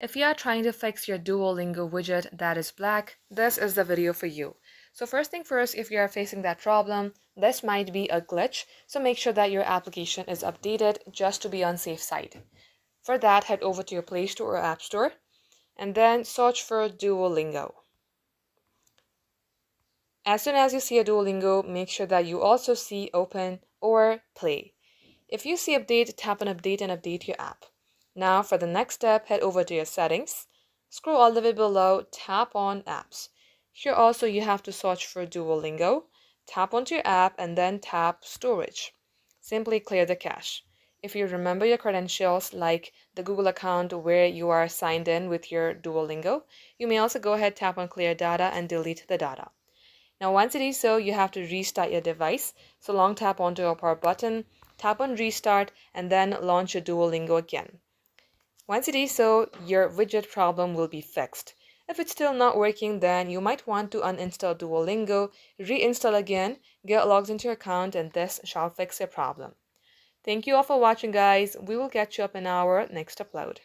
If you are trying to fix your Duolingo widget that is black, this is the video for you. So first thing first, if you are facing that problem, this might be a glitch, so make sure that your application is updated just to be on safe side. For that, head over to your Play Store or App Store, and then search for Duolingo. As soon as you see a Duolingo, make sure that you also see Open or Play. If you see Update, tap on Update and update your app. Now for the next step, head over to your settings, scroll all the way below, tap on Apps. Here also you have to search for Duolingo, tap onto your app and then tap Storage. Simply clear the cache. If you remember your credentials like the Google account where you are signed in with your Duolingo, you may also go ahead, tap on Clear Data and delete the data. Now once it is so, you have to restart your device. So long tap onto your power button, tap on Restart, and then launch your Duolingo again. Once it is so, your widget problem will be fixed. If it's still not working, then you might want to uninstall Duolingo, reinstall again, get logged into your account, and this shall fix your problem. Thank you all for watching, guys. We will catch you up in our next upload.